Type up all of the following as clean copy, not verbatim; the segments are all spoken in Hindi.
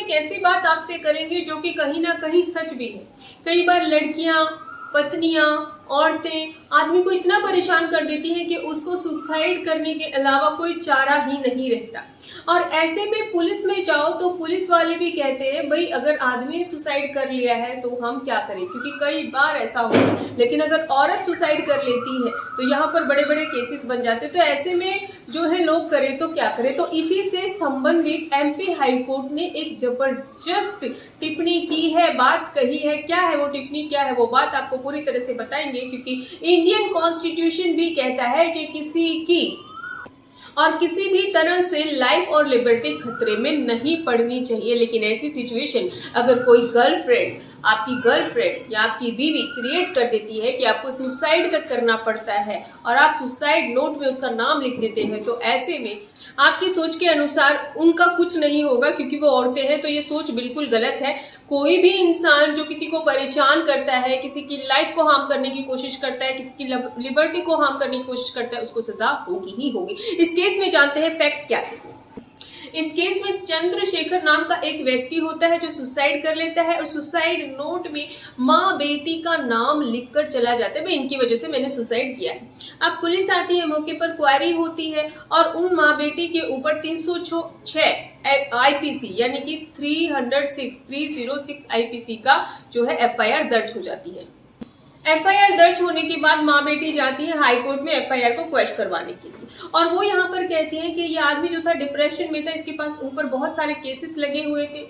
एक ऐसी बात आपसे करेंगे जो कि कहीं ना कहीं सच भी है। कई बार लड़कियां, पत्नियां, औरतें आदमी को इतना परेशान कर देती हैं कि उसको सुसाइड करने के अलावा कोई चारा ही नहीं रहता। और ऐसे में पुलिस में जाओ तो पुलिस वाले भी कहते हैं भाई अगर आदमी ने सुसाइड कर लिया है तो हम क्या करें, क्योंकि कई बार ऐसा होता है। लेकिन अगर औरत सुसाइड कर लेती है तो यहाँ पर बड़े बड़े केसेस बन जाते हैं। तो ऐसे में जो है लोग करें तो क्या करें। तो इसी से संबंधित एमपी हाईकोर्ट ने एक जबरदस्त टिप्पणी की है, बात कही है। क्या है वो टिप्पणी, क्या है वो बात, आपको पूरी तरह से बताएंगे, क्योंकि इंडियन कॉन्स्टिट्यूशन भी कहता है कि किसी की और किसी भी तरह से लाइफ और लिबर्टी खतरे में नहीं पड़नी चाहिए। लेकिन ऐसी सिचुएशन अगर कोई गर्लफ्रेंड, आपकी गर्लफ्रेंड या आपकी बीवी क्रिएट कर देती है कि आपको सुसाइड तक करना पड़ता है और आप सुसाइड नोट में उसका नाम लिख देते हैं, तो ऐसे में आपकी सोच के अनुसार उनका कुछ नहीं होगा, क्योंकि वो औरतें हैं। तो ये सोच बिल्कुल गलत है। कोई भी इंसान जो किसी को परेशान करता है, किसी की लाइफ को हार्म करने की कोशिश करता है, किसी की लिबर्टी को हार्म करने की कोशिश करता है, उसको सजा होगी ही होगी। इस केस में जानते हैं फैक्ट क्या है। इस केस में चंद्रशेखर नाम का एक व्यक्ति होता है जो सुसाइड कर लेता है और सुसाइड नोट में माँ बेटी का नाम लिखकर चला जाता है, भाई इनकी वजह से मैंने सुसाइड किया है। अब पुलिस आती है, मौके पर क्वारी होती है और उन माँ बेटी के ऊपर 306 आईपीसी यानी कि 306 आईपीसी का जो है एफआईआर दर्ज हो जाती है। एफआईआर दर्ज होने के बाद माँ बेटी जाती है हाईकोर्ट में एफआईआर को क्वैश करवाने के लिए, और वो यहाँ पर कहती हैं कि ये आदमी जो था डिप्रेशन में था, इसके पास ऊपर बहुत सारे केसेस लगे हुए थे,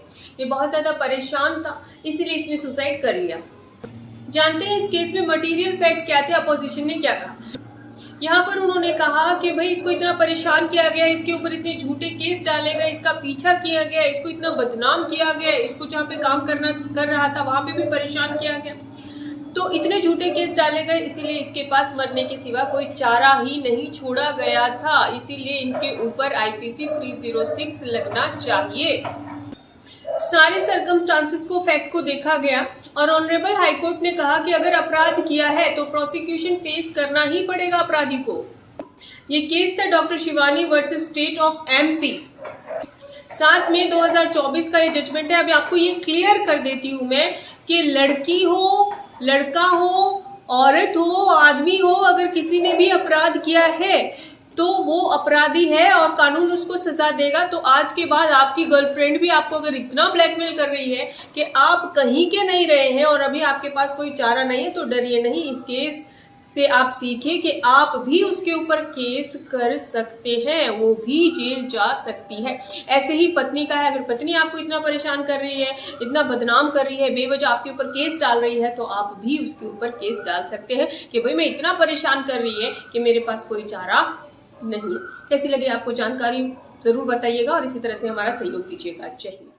ये बहुत ज्यादा परेशान था, इसीलिए इसने सुसाइड कर लिया। जानते हैं इस केस में मटेरियल फैक्ट क्या थे, अपोजिशन ने क्या कहा। यहाँ पर उन्होंने कहा कि भाई इसको इतना परेशान किया गया, इसके ऊपर इतने झूठे केस डाले गए, इसका पीछा किया गया, इसको इतना बदनाम किया गया, इसको जहाँ पे काम कर रहा था वहां पे भी परेशान किया गया, तो इतने झूठे केस डाले गए, इसीलिए इसके पास मरने के सिवा कोई चारा ही नहीं छोड़ा गया था, इसीलिए इनके ऊपर आईपीसी 306 लगना चाहिए। सारे सर्कमस्टांसेस को, फैक्ट को देखा गया और ऑनरेबल हाईकोर्ट ने कहा कि अगर अपराध किया है तो प्रोसिक्यूशन फेस करना ही पड़ेगा अपराधी को। ये केस था doctor Shivani versus state of MP. 7 मई 2024 का ये जजमेंट है। अभी आपको ये क्लियर कर देती हूं मैं कि लड़की हो, लड़का हो, औरत हो, आदमी हो, अगर किसी ने भी अपराध किया है तो वो अपराधी है और कानून उसको सजा देगा। तो आज के बाद आपकी गर्लफ्रेंड भी आपको अगर इतना ब्लैकमेल कर रही है कि आप कहीं के नहीं रहे हैं और अभी आपके पास कोई चारा नहीं है, तो डरिए नहीं। इस केस से आप सीखें कि आप भी उसके ऊपर केस कर सकते हैं, वो भी जेल जा सकती है। ऐसे ही पत्नी का है, अगर पत्नी आपको इतना परेशान कर रही है, इतना बदनाम कर रही है, बेवजह आपके ऊपर केस डाल रही है, तो आप भी उसके ऊपर केस डाल सकते हैं कि भाई मैं इतना परेशान कर रही है कि मेरे पास कोई चारा नहीं है। कैसी लगी आपको जानकारी, जरूर बताइएगा और इसी तरह से हमारा सहयोग कीजिएगा। जय हिंद।